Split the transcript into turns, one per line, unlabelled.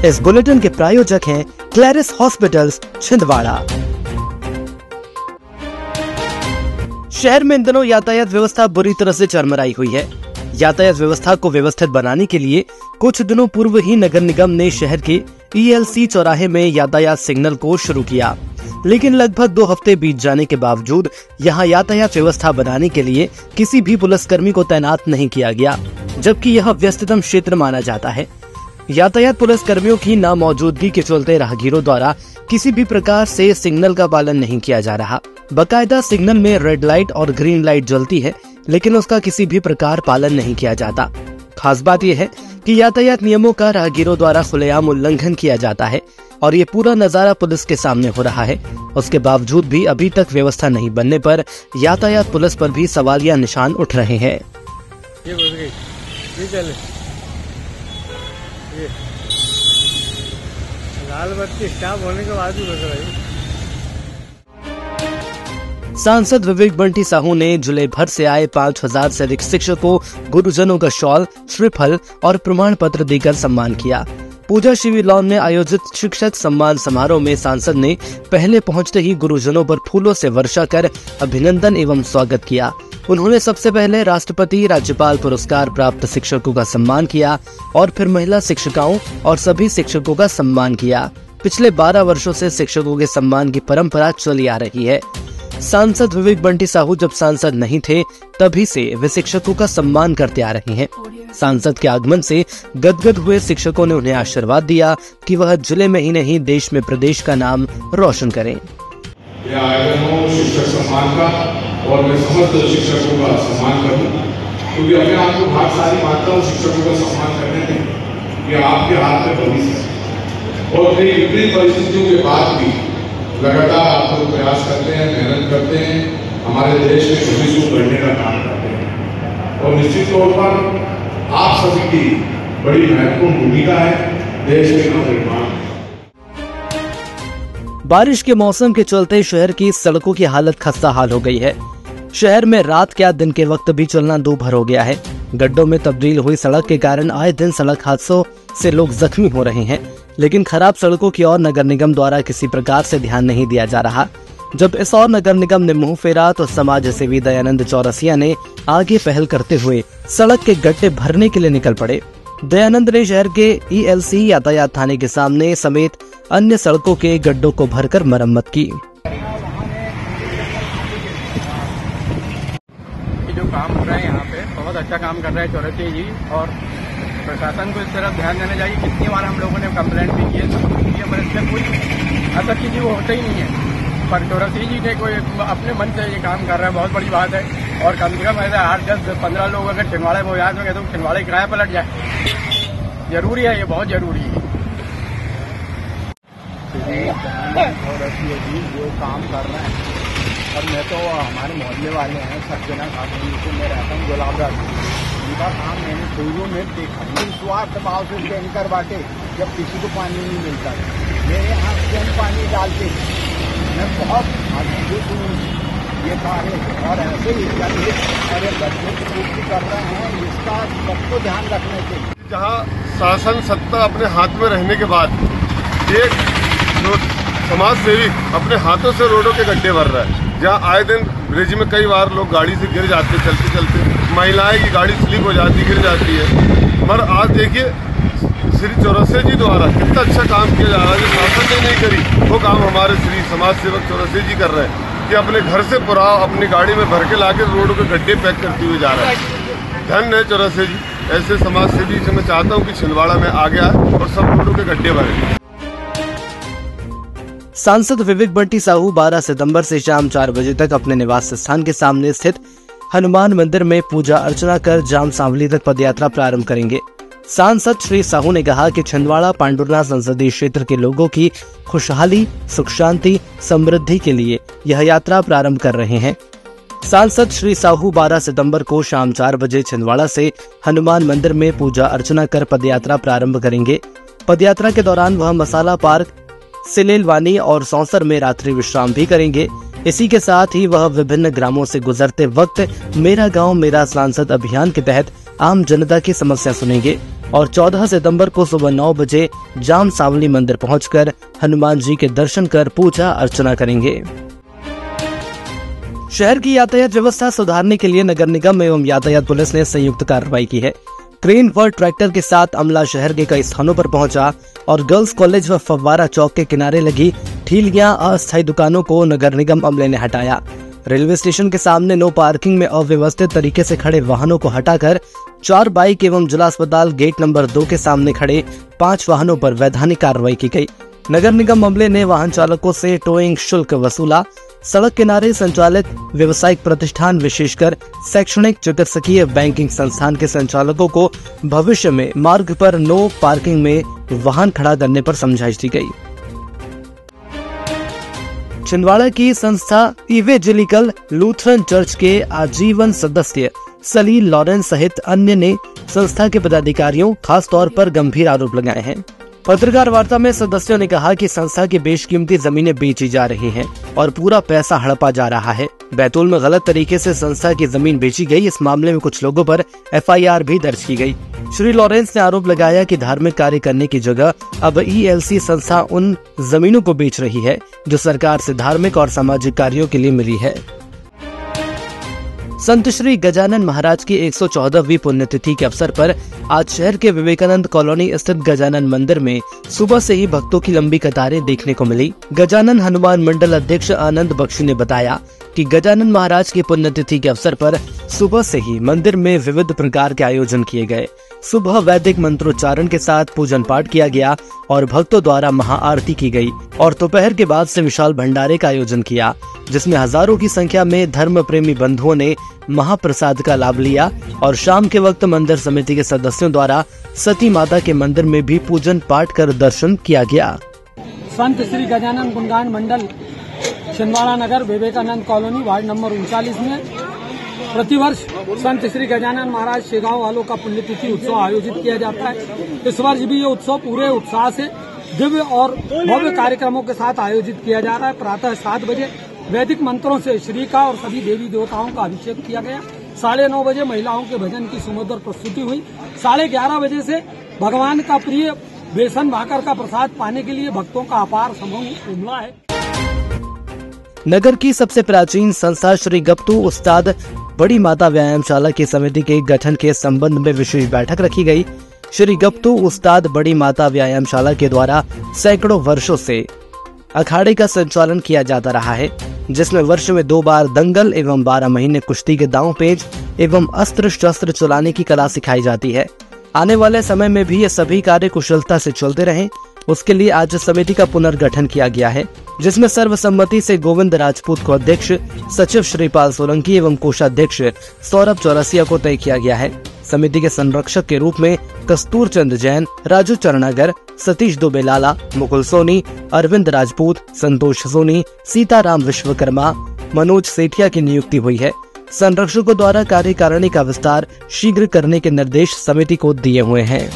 इस बुलेटिन के प्रायोजक हैं क्लैरिस हॉस्पिटल्स छिंदवाड़ा। शहर में इन दिनों यातायात व्यवस्था बुरी तरह से चरमराई हुई है। यातायात व्यवस्था को व्यवस्थित बनाने के लिए कुछ दिनों पूर्व ही नगर निगम ने शहर के ELC चौराहे में यातायात सिग्नल को शुरू किया, लेकिन लगभग 2 हफ्ते बीत जाने के बावजूद यहां यातायात व्यवस्था बनाने के लिए किसी भी पुलिसकर्मी को तैनात नहीं किया गया, जबकि यह व्यस्ततम क्षेत्र माना जाता है। यातायात पुलिस कर्मियों की नामौजूदगी के चलते राहगीरों द्वारा किसी भी प्रकार से सिग्नल का पालन नहीं किया जा रहा। बकायदा सिग्नल में रेड लाइट और ग्रीन लाइट जलती है, लेकिन उसका किसी भी प्रकार पालन नहीं किया जाता। खास बात यह है कि यातायात नियमों का राहगीरों द्वारा खुलेआम उल्लंघन किया जाता है और ये पूरा नजारा पुलिस के सामने हो रहा है। उसके बावजूद भी अभी तक व्यवस्था नहीं बनने पर यातायात पुलिस पर भी सवालिया निशान उठ रहे हैं।
लाल बत्ती स्टॉप होने के बाद भी बच रही।
सांसद विवेक बंटी साहू ने जिले भर से आए 5000 से अधिक शिक्षकों, गुरुजनों का शॉल, श्रीफल और प्रमाण पत्र देकर सम्मान किया। पूजा शिविर लॉन में आयोजित शिक्षक सम्मान समारोह में सांसद ने पहले पहुंचते ही गुरुजनों पर फूलों से वर्षा कर अभिनंदन एवं स्वागत किया। उन्होंने सबसे पहले राष्ट्रपति, राज्यपाल पुरस्कार प्राप्त शिक्षकों का सम्मान किया और फिर महिला शिक्षिकाओं और सभी शिक्षकों का सम्मान किया। पिछले 12 वर्षों से शिक्षकों के सम्मान की परंपरा चली आ रही है। सांसद विवेक बंटी साहू जब सांसद नहीं थे तभी से वे शिक्षकों का सम्मान करते आ रहे हैं। सांसद के आगमन से गदगद हुए शिक्षकों ने उन्हें आशीर्वाद दिया कि वह जिले में ही नहीं देश में प्रदेश का नाम रोशन करें।
यह आयोजन हो शिक्षक सम्मान का और मैं समस्त शिक्षकों का सम्मान करूं, क्योंकि अपने आप को भाग्यशाली मानता हूं शिक्षकों का सम्मान करने में। ये आपके हाथ में भविष्य है और कई विपरीत परिस्थितियों के बाद भी लगातार आप लोग प्रयास करते हैं, मेहनत करते हैं, हमारे देश में भविष्य बढ़ने का काम करते हैं और निश्चित तौर पर आप सभी की बड़ी महत्वपूर्ण भूमिका है देश के नवनिर्माण।
बारिश के मौसम के चलते शहर की सड़कों की हालत खस्ता हाल हो गई है। शहर में रात क्या दिन के वक्त भी चलना दूभर हो गया है। गड्ढों में तब्दील हुई सड़क के कारण आए दिन सड़क हादसों से लोग जख्मी हो रहे हैं, लेकिन खराब सड़कों की ओर नगर निगम द्वारा किसी प्रकार से ध्यान नहीं दिया जा रहा। जब इस ओर नगर निगम ने मुंह फेरा तो समाज सेवी दयानंद चौरसिया ने आगे पहल करते हुए सड़क के गड्ढे भरने के लिए निकल पड़े। दयानंद ने शहर के ELC यातायात थाने के सामने समेत अन्य सड़कों के गड्ढों को भरकर मरम्मत की।
जो काम हो रहा है यहाँ पे बहुत अच्छा काम कर रहे हैं चौरसिया जी, और प्रशासन को इस तरफ ध्यान देना चाहिए। कितनी बार हम लोगों ने कंप्लेंट भी की है, पर इससे कोई असर चीज वो होता ही नहीं है। पर चौरसिया जी ने कोई अपने मन से ये काम कर रहा है, बहुत बड़ी बात है। और कम से कम ऐसा 8, 10, 15 लोग अगर छिंदवाड़े में हो जाए तो कहते हैं छिंदवाड़े किराया पलट जाए। जरूरी है, ये बहुत जरूरी है। चौरसिया जी जो काम कर रहे हैं, और मैं तो हमारे मोहल्ले वाले हैं सज्जना काफी में रहता हूँ गुलाबराज, उनका काम मैंने शुरू में देखा। निस्वार्थ भाव से टैंकर बांटे, जब किसी को पानी नहीं मिलता मेरे यहाँ स्वयं पानी डालते, मैं बहुत अद्भुत हूँ ये कार्य। और ऐसे ही अरे बच्चों की पूर्ति कर रहे हैं, इसका सबको ध्यान रखने चाहिए।
जहाँ शासन सत्ता अपने हाथ में रहने के बाद एक जो समाज सेवी अपने हाथों से रोडों के गड्ढे भर रहा है, जहाँ आए दिन ब्रिज में कई बार लोग गाड़ी से गिर जाते, चलते चलते महिलाएं की गाड़ी स्लिप हो जाती, गिर जाती है। पर आज देखिए श्री चौरसिया जी द्वारा कितना अच्छा काम किया जा रहा है। जो शासन ने नहीं करी वो काम हमारे श्री समाज सेवक चौरसिया जी कर रहे हैं कि अपने घर से पुराव अपनी गाड़ी में भर के लाके रोडों के गड्ढे पैक करते हुए जा रहा है। धन्य है चौरसिया जी। ऐसे समाज सेवी से मैं चाहता हूँ कि छिंदवाड़ा में आ गया और सब रोडों के गड्ढे भरे।
सांसद विवेक बंटी साहू 12 सितंबर से शाम 4 बजे तक अपने निवास स्थान के सामने स्थित हनुमान मंदिर में पूजा अर्चना कर जाम सांवली तक पदयात्रा प्रारंभ करेंगे। सांसद श्री साहू ने कहा कि छिंदवाड़ा पांडुरना संसदीय क्षेत्र के लोगों की खुशहाली, सुख शांति, समृद्धि के लिए यह यात्रा प्रारंभ कर रहे हैं। सांसद श्री साहू 12 सितंबर को शाम 4 बजे छिंदवाड़ा से हनुमान मंदिर में पूजा अर्चना कर पदयात्रा प्रारंभ करेंगे। पदयात्रा के दौरान वह मसाला पार्क, सिलेलवानी और सौंसर में रात्रि विश्राम भी करेंगे। इसी के साथ ही वह विभिन्न ग्रामों से गुजरते वक्त मेरा गांव मेरा सांसद अभियान के तहत आम जनता की समस्या सुनेंगे। और 14 सितंबर को सुबह 9 बजे जाम सांवली मंदिर पहुंचकर हनुमान जी के दर्शन कर पूजा अर्चना करेंगे। शहर की यातायात व्यवस्था सुधारने के लिए नगर निगम एवं यातायात पुलिस ने संयुक्त कार्रवाई की है। क्रेन व ट्रैक्टर के साथ अमला शहर के कई स्थानों पर पहुंचा और गर्ल्स कॉलेज व फव्वारा चौक के किनारे लगी ठीलियां अस्थायी दुकानों को नगर निगम अमले ने हटाया। रेलवे स्टेशन के सामने नो पार्किंग में अव्यवस्थित तरीके से खड़े वाहनों को हटाकर 4 बाइक एवं जिला अस्पताल गेट नंबर 2 के सामने खड़े 5 वाहनों पर वैधानिक कार्रवाई की गई। नगर निगम अमले ने वाहन चालकों से टोइंग शुल्क वसूला। सड़क किनारे संचालित व्यवसायिक प्रतिष्ठान विशेषकर शैक्षणिक, चिकित्सकीय, बैंकिंग संस्थान के संचालकों को भविष्य में मार्ग पर नो पार्किंग में वाहन खड़ा करने पर समझाइश दी गई। छिंदवाड़ा की संस्था इवेंजेलिकल लूथरन चर्च के आजीवन सदस्य सलील लॉरेंस सहित अन्य ने संस्था के पदाधिकारियों खास तौर पर गंभीर आरोप लगाए हैं। पत्रकार वार्ता में सदस्यों ने कहा कि संस्था की बेशकीमती जमीनें बेची जा रही हैं और पूरा पैसा हड़पा जा रहा है। बैतूल में गलत तरीके से संस्था की जमीन बेची गई। इस मामले में कुछ लोगों पर FIR भी दर्ज की गई। श्री लॉरेंस ने आरोप लगाया कि धार्मिक कार्य करने की जगह अब ELC संस्था उन जमीनों को बेच रही है जो सरकार से धार्मिक और सामाजिक कार्यों के लिए मिली है। संत श्री गजानन महाराज की 114वीं पुण्यतिथि के अवसर पर आज शहर के विवेकानंद कॉलोनी स्थित गजानन मंदिर में सुबह से ही भक्तों की लंबी कतारें देखने को मिली। गजानन हनुमान मंडल अध्यक्ष आनंद बख्शी ने बताया कि गजानन महाराज की पुण्यतिथि के अवसर पर सुबह से ही मंदिर में विविध प्रकार के आयोजन किए गए। सुबह वैदिक मंत्रोच्चारण के साथ पूजन पाठ किया गया और भक्तों द्वारा महाआरती की गई और दोपहर के बाद से विशाल भंडारे का आयोजन किया, जिसमें हजारों की संख्या में धर्म प्रेमी बंधुओं ने महाप्रसाद का लाभ लिया और शाम के वक्त मंदिर समिति के सदस्यों द्वारा सती माता के मंदिर में भी पूजन पाठ कर दर्शन किया गया।
संत श्री गजानन गुणगान मंडल छिंदवाड़ा नगर विवेकानंद कॉलोनी वार्ड नंबर 39 में प्रतिवर्ष संत श्री गजानन महाराज शेगांव वालों का पुण्यतिथि उत्सव आयोजित किया जाता है। इस वर्ष भी ये उत्सव पूरे उत्साह से दिव्य और भव्य कार्यक्रमों के साथ आयोजित किया जा रहा है। प्रातः 7 बजे वैदिक मंत्रों से श्री का और सभी देवी देवताओं का अभिषेक किया गया। 9:30 बजे महिलाओं के भजन की सुमधुर प्रस्तुति हुई। 11:30 बजे से भगवान का प्रिय बेसन भाकर का प्रसाद पाने के लिए भक्तों का अपार समूह उमड़ा है।
नगर की सबसे प्राचीन संस्था श्री गप्तू उस्ताद बड़ी माता व्यायामशाला की समिति के गठन के संबंध में विशेष बैठक रखी गई। श्री गप्तू उस्ताद बड़ी माता व्यायामशाला के द्वारा सैकड़ों वर्षों से अखाड़े का संचालन किया जाता रहा है, जिसमें वर्ष में 2 बार दंगल एवं 12 महीने कुश्ती के दांव पेच एवं अस्त्र शस्त्र चलाने की कला सिखाई जाती है। आने वाले समय में भी ये सभी कार्य कुशलता से चलते रहें, उसके लिए आज समिति का पुनर्गठन किया गया है, जिसमें सर्वसम्मति से गोविंद राजपूत को अध्यक्ष, सचिव श्रीपाल सोलंकी एवं कोषाध्यक्ष सौरभ चौरसिया को तय किया गया है। समिति के संरक्षक के रूप में कस्तूर चंद जैन, राजू चरणागर, सतीश दुबे लाला, मुकुल सोनी, अरविंद राजपूत, संतोष सोनी, सीताराम विश्वकर्मा, मनोज सेठिया की नियुक्ति हुई है। संरक्षकों द्वारा कार्यकारिणी का विस्तार शीघ्र करने के निर्देश समिति को दिए हुए हैं।